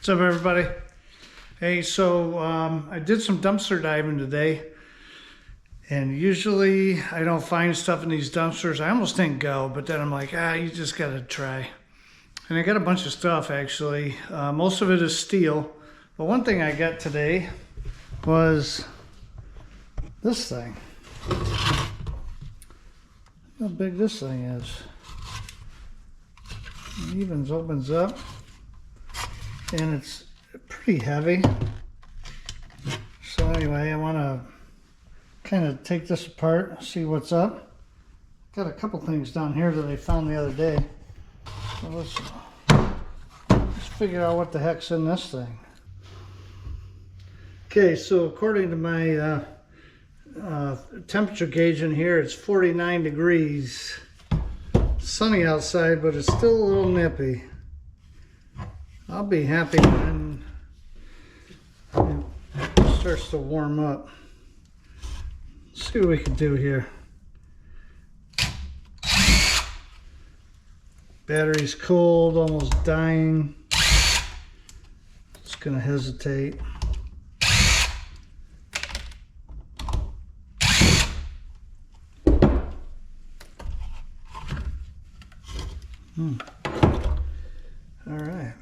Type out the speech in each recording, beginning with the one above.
What's up, everybody? Hey, so I did some dumpster diving today, and usually I don't find stuff in these dumpsters. I almost didn't go, but then I'm like, you just gotta try. And I got a bunch of stuff actually. Most of it is steel, but one thing I got today was this thing. How big this thing is. It even opens up, and it's pretty heavy. So anyway, I want to kind of take this apart, see what's up. Got a couple things down here that I found the other day. So let's figure out what the heck's in this thing. Okay, so according to my temperature gauge in here, it's 49 degrees. Sunny outside, but it's still a little nippy. I'll be happy when it starts to warm up. Let's see what we can do here. Battery's cold, almost dying. Just gonna hesitate. All right.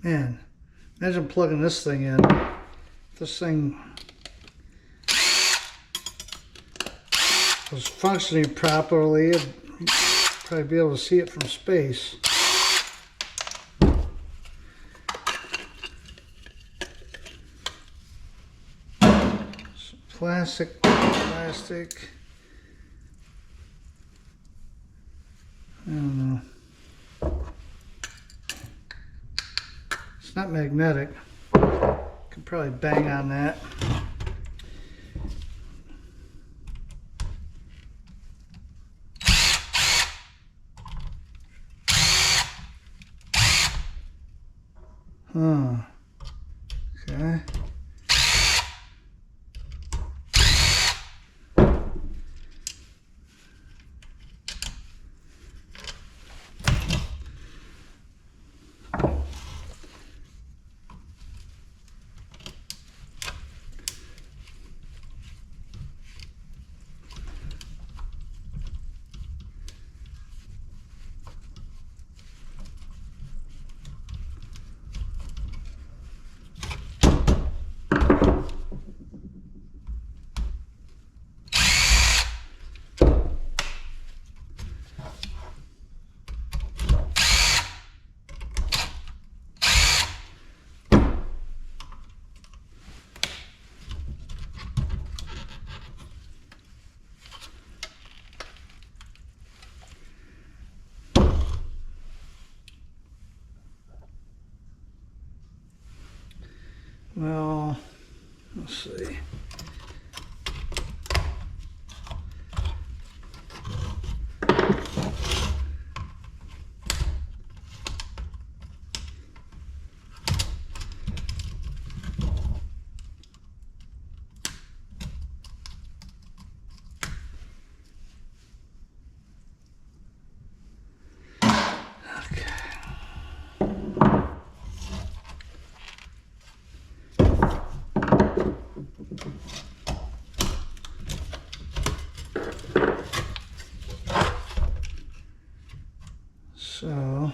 Man, imagine plugging this thing in. If this thing was functioning properly, I'd probably be able to see it from space. Plastic. I don't know. It's not magnetic. Could probably bang on that. Okay. Well, let's see. So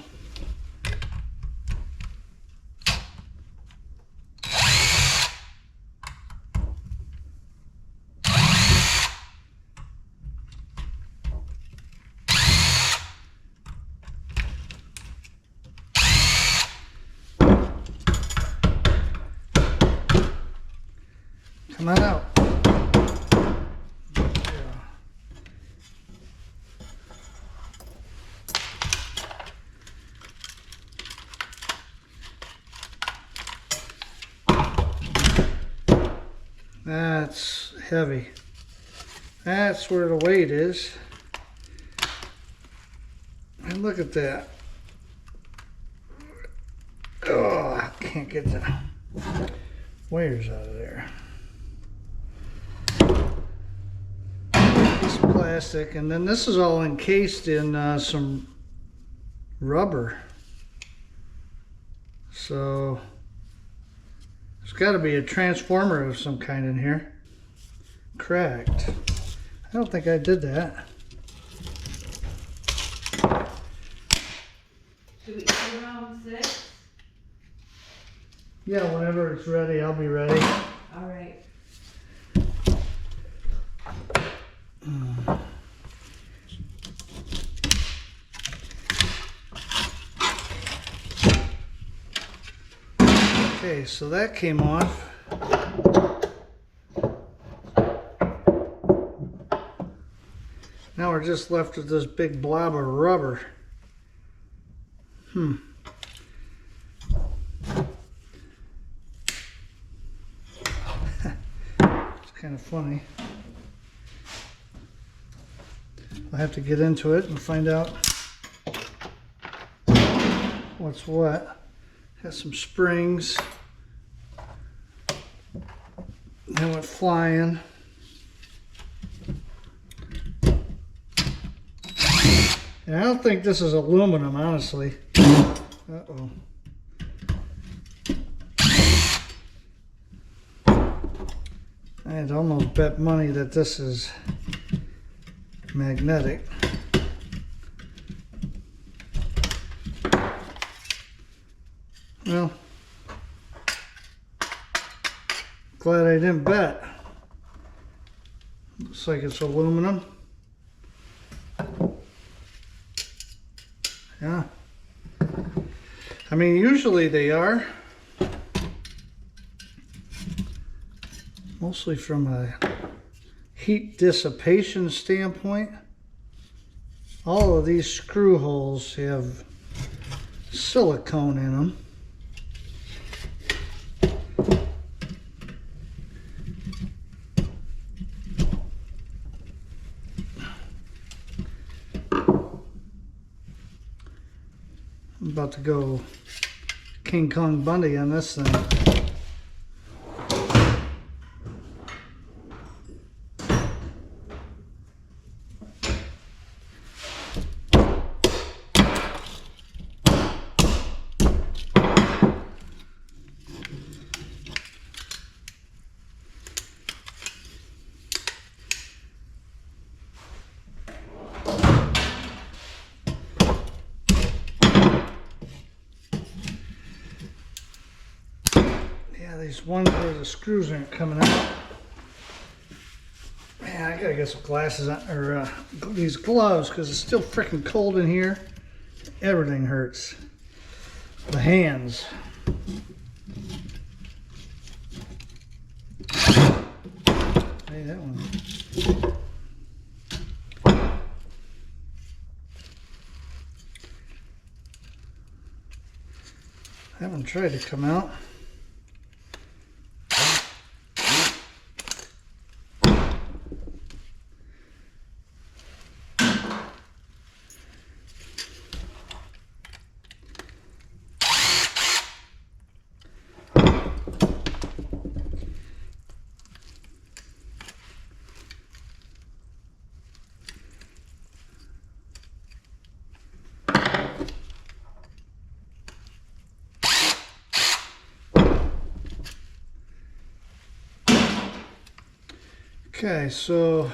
come on out. That's heavy. That's where the weight is. And look at that. Oh, I can't get the wires out of there. plastic, and then this is all encased in some rubber. So there's got to be a transformer of some kind in here. Cracked. I don't think I did that. Should we go around 6? Yeah, whenever it's ready, I'll be ready. All right. Okay, so that came off. Now we're just left with this big blob of rubber. It's kind of funny. I'll have to get into it and find out what's what. Got some springs. They went flying. And I don't think this is aluminum, honestly. Uh-oh. I'd almost bet money that this is magnetic. Well, glad I didn't bet. Looks like it's aluminum. Yeah. I mean, usually they are. Mostly from a heat dissipation standpoint. All of these screw holes have silicone in them. I'm about to go King Kong Bundy on this thing. These ones where the screws aren't coming out. Man, I gotta get some glasses on, or these gloves, because it's still freaking cold in here. Everything hurts. The hands. Hey, that one. That one tried to come out. Okay, so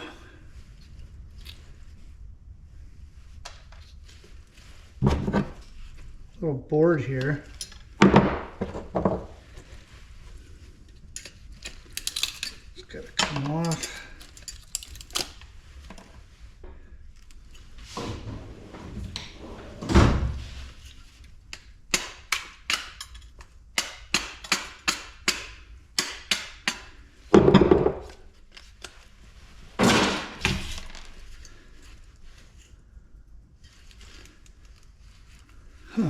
little board here. It's got to come off. Huh.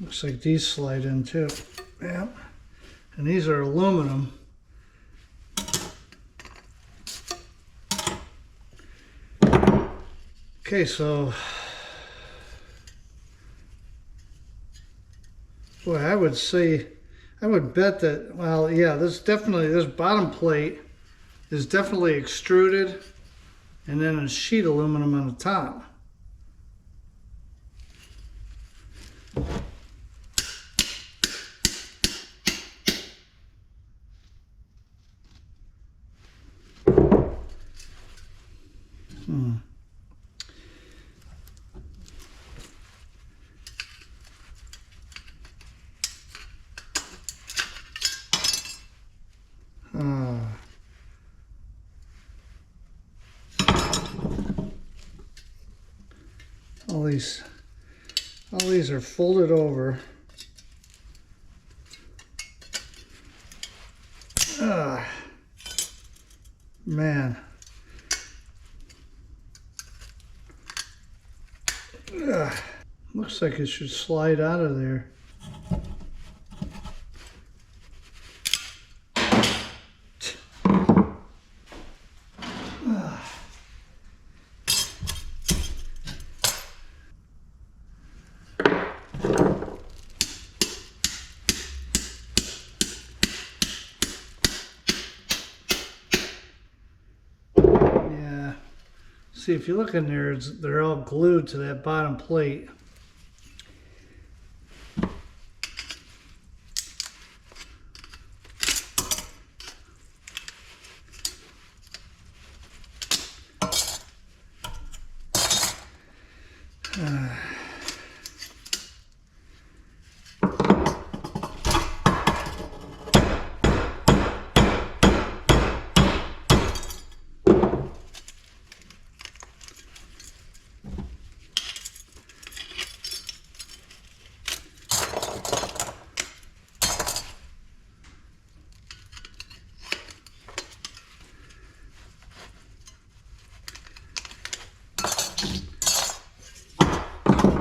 Looks like these slide in too. Yeah. And these are aluminum. Okay, so boy, I would bet that, well, yeah, this bottom plate is definitely extruded, and then a sheet aluminum on the top. All these are folded over. Man. Looks like it should slide out of there. See, if you look in there, they're all glued to that bottom plate.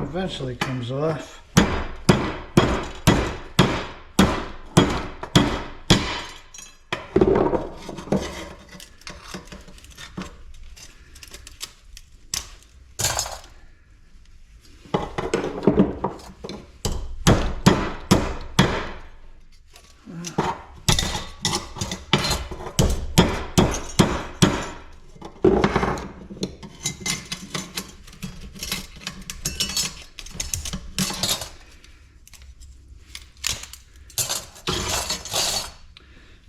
Eventually comes off.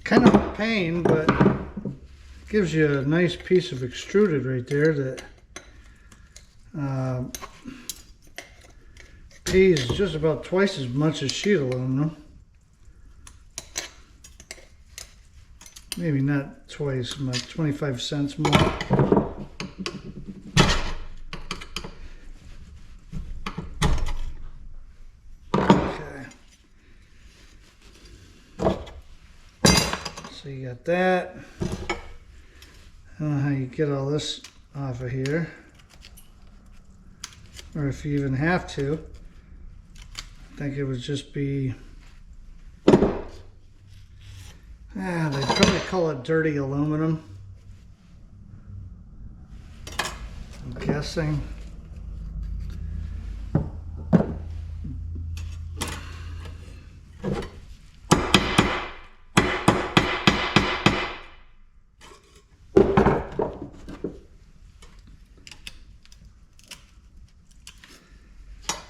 Kind of a pain, but gives you a nice piece of extruded right there that pays just about twice as much as sheet aluminum. Maybe not twice, about 25 cents more. So you got that. I don't know how you get all this off of here, or if you even have to. I think it would just be, they'd probably call it dirty aluminum, I'm guessing.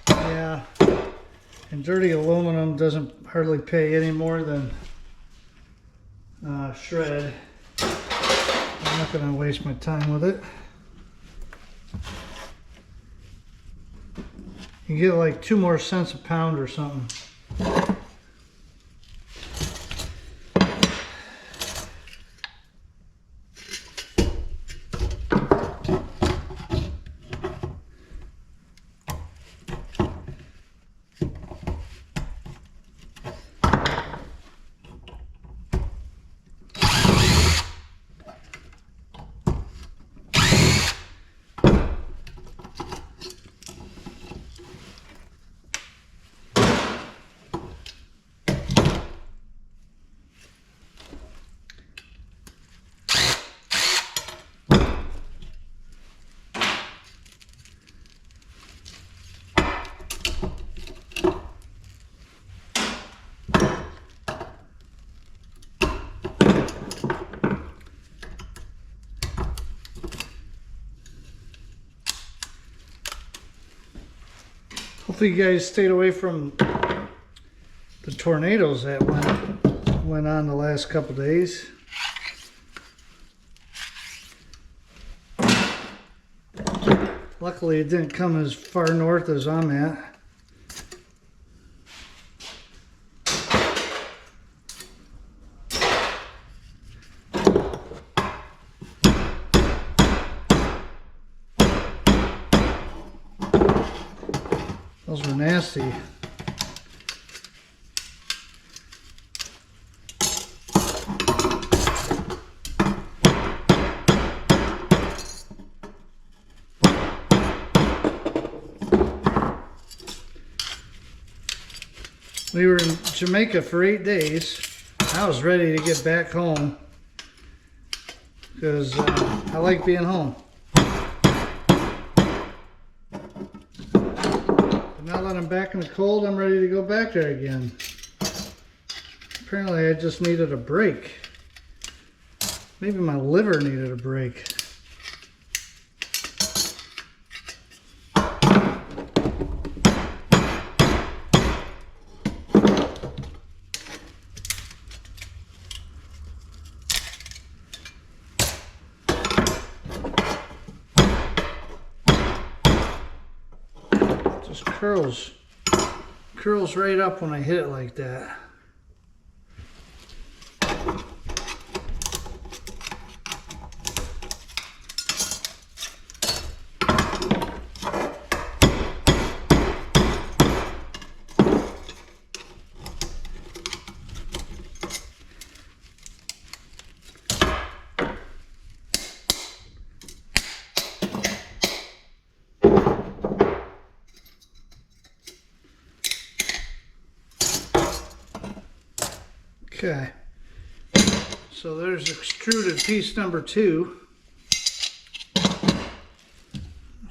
Yeah, and dirty aluminum doesn't hardly pay any more than shred. I'm not going to waste my time with it. You get like 2 more cents a pound or something. Hopefully you guys stayed away from the tornadoes that went on the last couple days. Luckily it didn't come as far north as I'm at. Those were nasty. We were in Jamaica for 8 days. I was ready to get back home because I like being home. Now that I'm back in the cold, I'm ready to go back there again. Apparently I just needed a break. Maybe my liver needed a break. Just curls right up when I hit it like that. Okay, so there's extruded piece number 2. Let's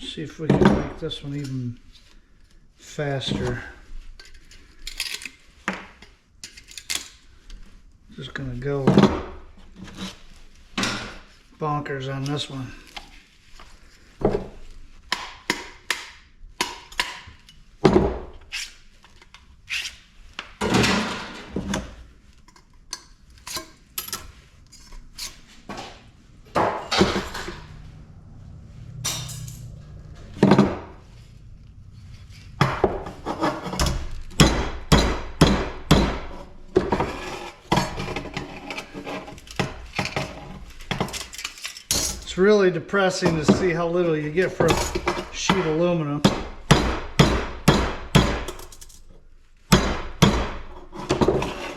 see if we can make this one even faster. Just gonna go bonkers on this one. It's really depressing to see how little you get for a sheet of aluminum.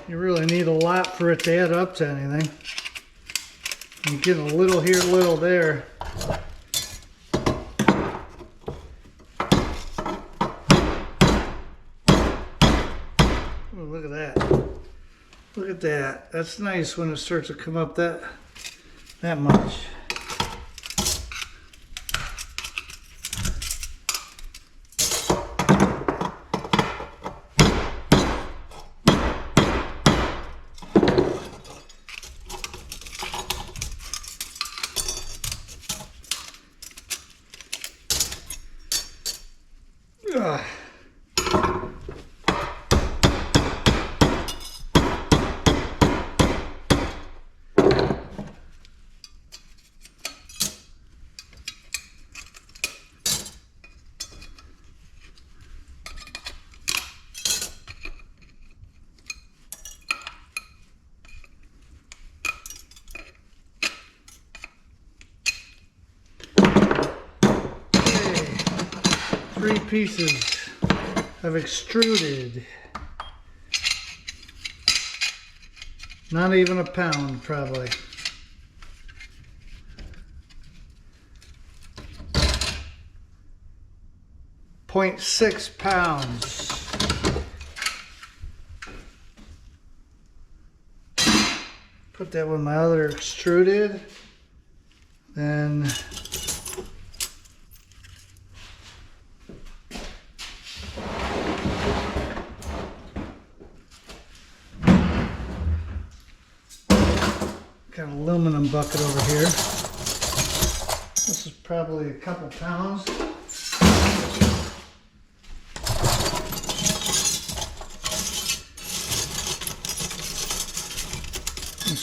You really need a lot for it to add up to anything. You get a little here, a little there. Oh, look at that. Look at that. That's nice when it starts to come up that much. Ugh. Okay. 3 pieces of extruded. Not even a pound, probably. .6 pounds. Put that with my other extruded. Then got an aluminum bucket over here. This is probably a couple pounds.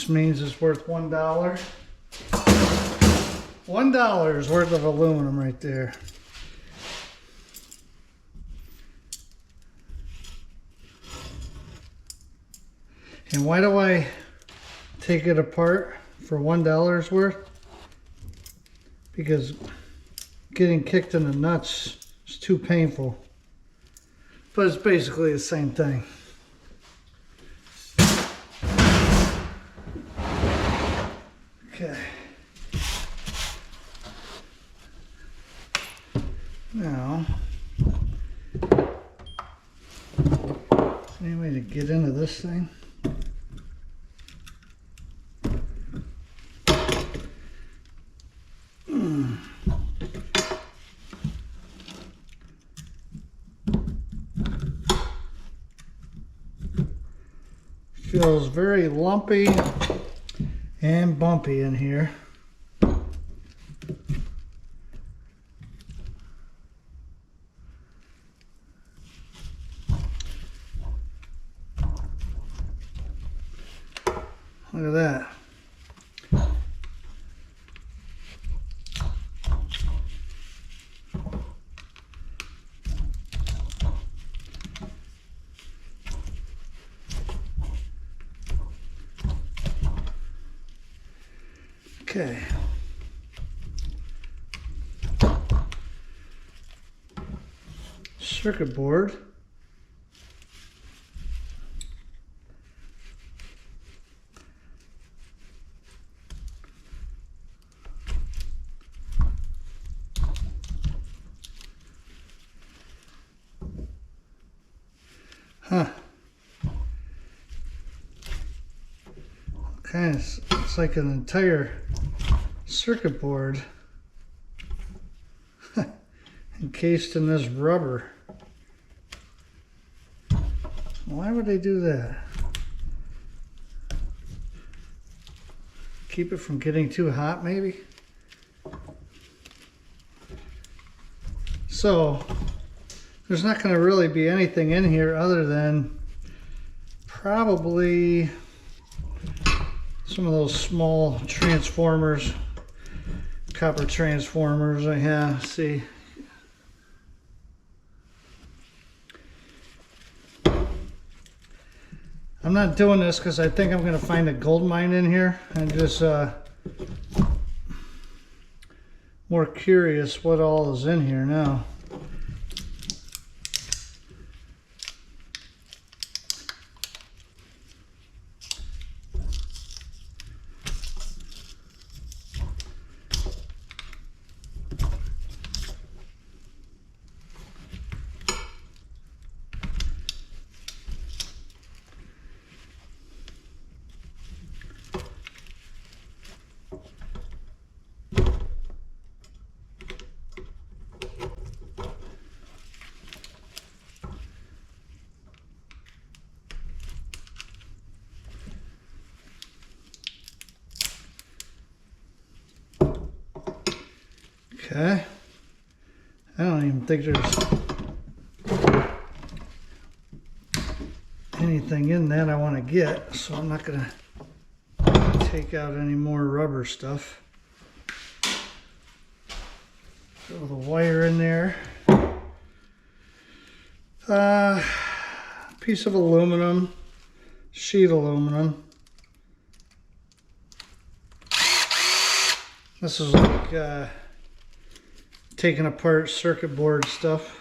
This means it's worth $1. $1 worth of aluminum right there. And why do I take it apart for $1 worth? Because getting kicked in the nuts is too painful. But it's basically the same thing. Okay. Now, any way to get into this thing? Feels very lumpy and bumpy in here. Look at that. Okay. Circuit board. Huh. Kind of, it's like an entire circuit board encased in this rubber. Why would they do that? Keep it from getting too hot, maybe? So, there's not going to really be anything in here other than probably some of those small transformers, copper transformers I have. See, I'm not doing this because I think I'm going to find a gold mine in here. I'm just more curious what all is in here now. Okay, I don't even think there's anything in that I want to get, so I'm not going to take out any more rubber stuff. Throw the wire in there. Piece of aluminum, sheet aluminum. This is like taking apart circuit board stuff.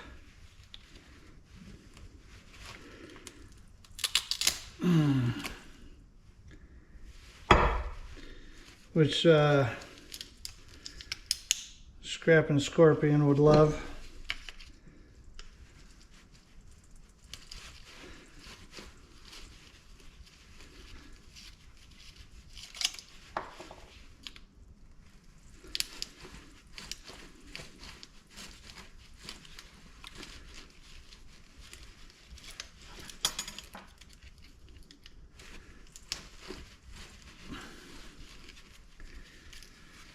Which Scrapping Scorpion would love.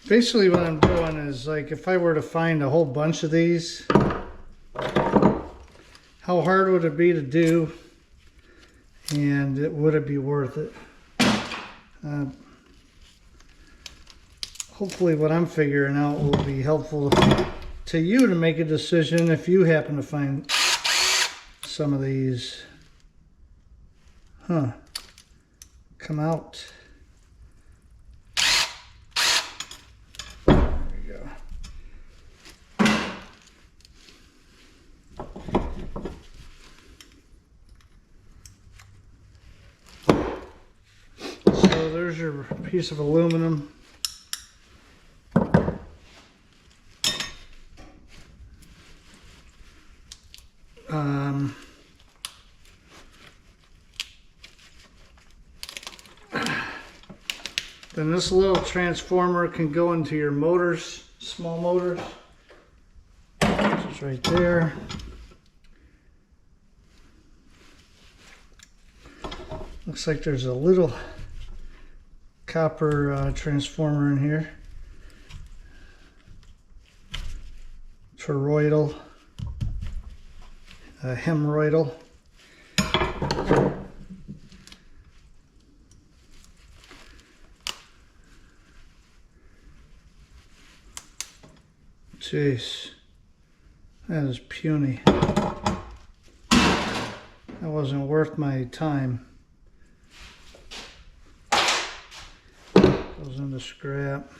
Basically what I'm doing is, like, if I were to find a whole bunch of these, how hard would it be to do, and would it be worth it? Uh, hopefully what I'm figuring out will be helpful to you to make a decision if you happen to find some of these. Come out. There you go. So there's your piece of aluminum. Then this little transformer can go into your motors, small motors, which is right there. Looks like there's a little copper transformer in here. Toroidal, hemorrhoidal. Jeez, that is puny. That wasn't worth my time. Goes into scrap.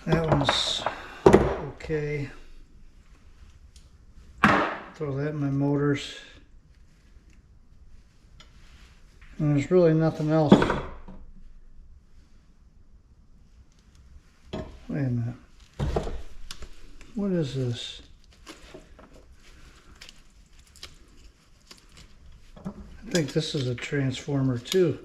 That one's okay. Throw that in my motors. And there's really nothing else. Wait a minute. What is this? I think this is a transformer too.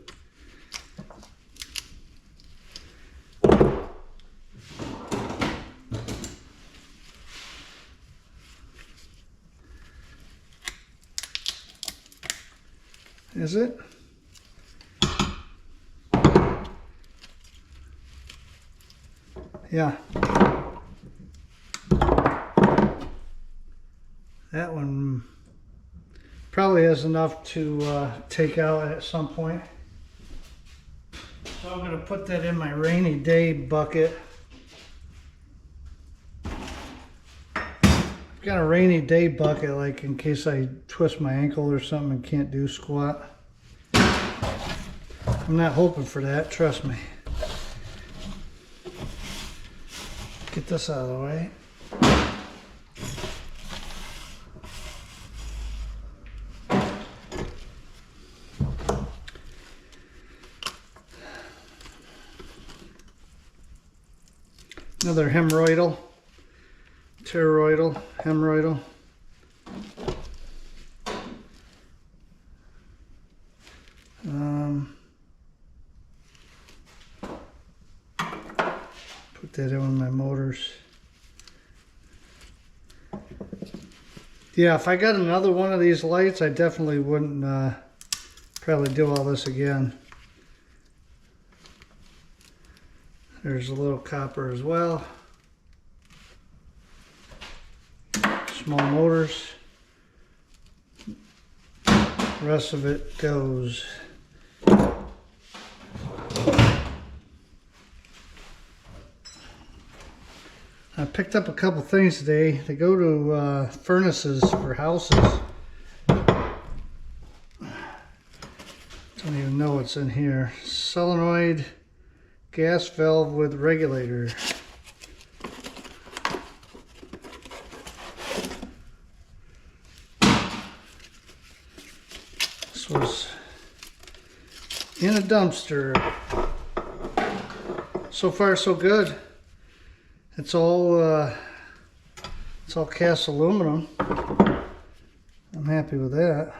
Is it? Yeah. That one probably has enough to take out at some point. So I'm going to put that in my rainy day bucket. I've got a rainy day bucket, like in case I twist my ankle or something and can't do squat. I'm not hoping for that, trust me. Get this out of the way. Another hemorrhoidal, toroidal, hemorrhoidal. Put that in with my motors. Yeah, if I got another one of these lights, I definitely wouldn't probably do all this again. There's a little copper as well. Small motors. The rest of it goes. I picked up a couple things today. They go to furnaces for houses. Don't even know what's in here. Solenoid gas valve with regulator. This was in a dumpster. So far so good. It's all cast aluminum. I'm happy with that.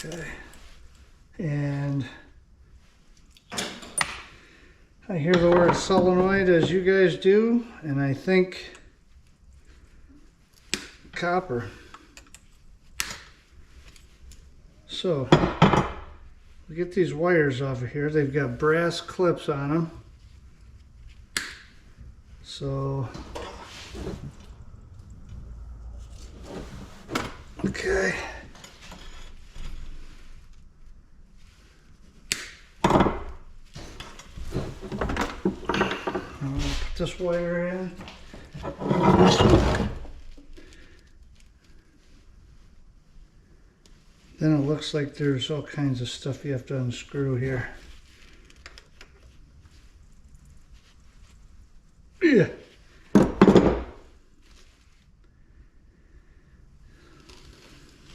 Okay, and I hear the word solenoid as you guys do, and I think copper. So we get these wires off of here. They've got brass clips on them. So, okay. I'm gonna put this wire in. Then it looks like there's all kinds of stuff you have to unscrew here. Yeah.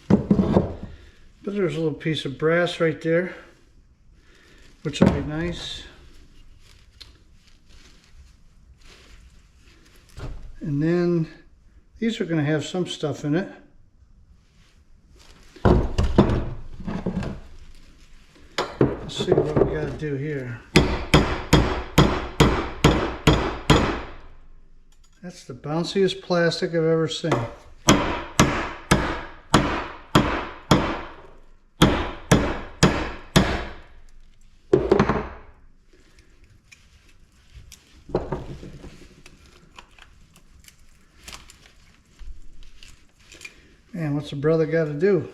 But there's a little piece of brass right there, which will be nice. And then these are going to have some stuff in it. Let's see what we got to do here. That's the bounciest plastic I've ever seen. Man, what's a brother got to do?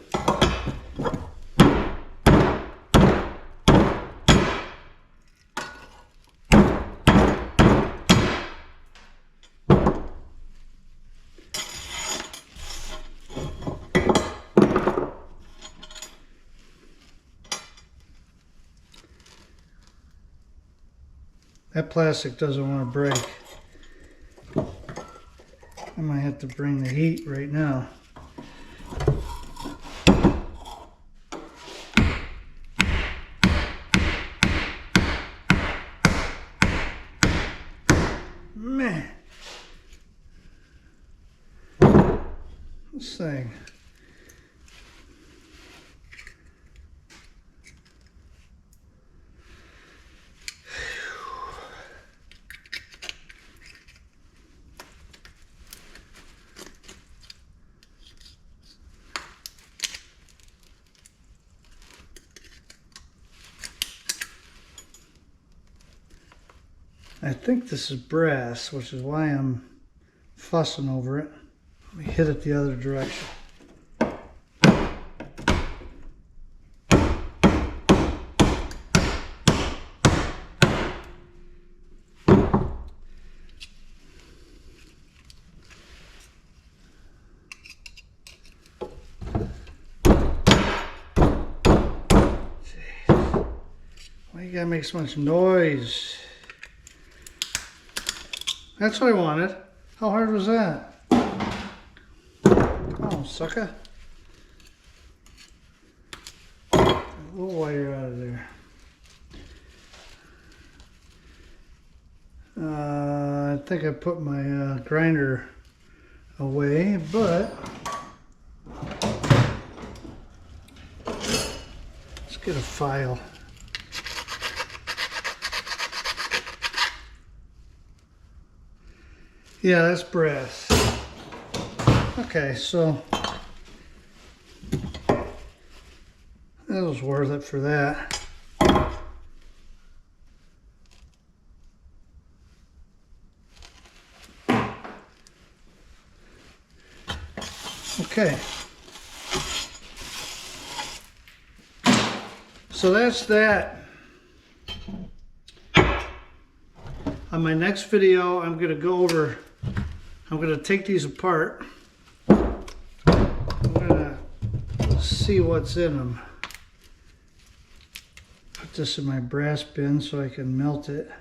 That plastic doesn't want to break. I might have to bring the heat right now. Man, this thing. I think this is brass, which is why I'm fussing over it. Let me hit it the other direction. Jeez. Why you gotta make so much noise? That's what I wanted. How hard was that? Oh, sucker. A little wire out of there. I think I put my grinder away, but let's get a file. Yeah, that's brass. Okay, so that was worth it for that. Okay. So that's that. On my next video, I'm going to take these apart. I'm going to see what's in them. Put this in my brass bin so I can melt it.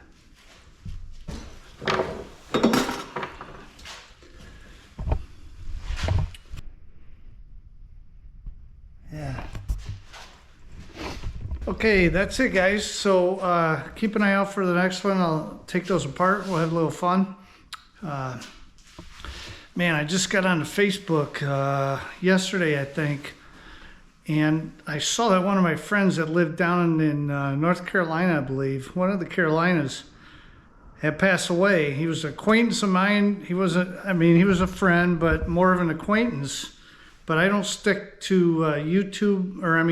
Yeah. Okay, that's it, guys. So keep an eye out for the next one. I'll take those apart. We'll have a little fun. Man, I just got onto Facebook yesterday, I think, and I saw that one of my friends that lived down in North Carolina, I believe, one of the Carolinas, had passed away. He was an acquaintance of mine. He was a friend, but more of an acquaintance. But I don't stick to YouTube, or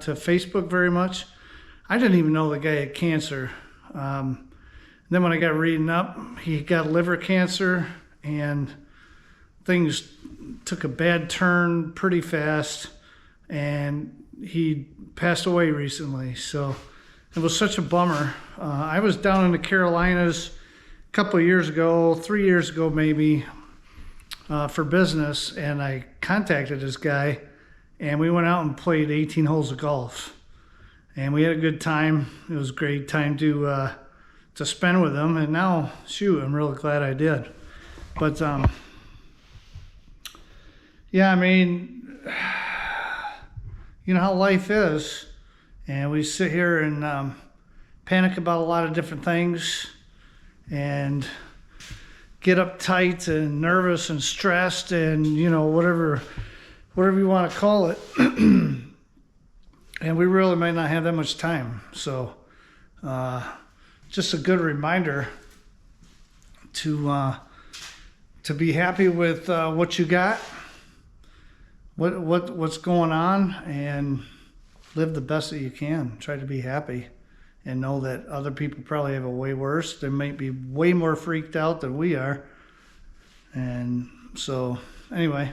to Facebook very much. I didn't even know the guy had cancer. Then when I got reading up, he got liver cancer, and things took a bad turn pretty fast, and he passed away recently. So it was such a bummer. I was down in the Carolinas a couple of years ago, 3 years ago maybe, for business, and I contacted this guy, and we went out and played 18 holes of golf, and we had a good time. It was a great time to spend with him, and now, shoot, I'm really glad I did. But yeah, I mean, you know how life is, and we sit here and panic about a lot of different things, and get uptight and nervous and stressed, and you know, whatever you want to call it. And we really might not have that much time. So just a good reminder to be happy with what you got, what's going on, and live the best that you can. Try to be happy, and know that other people probably have it way worse. They might be way more freaked out than we are. And so anyway,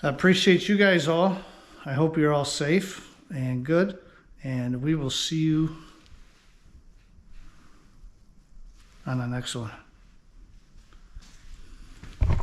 I appreciate you guys all. I hope you're all safe and good, and we will see you on the next one.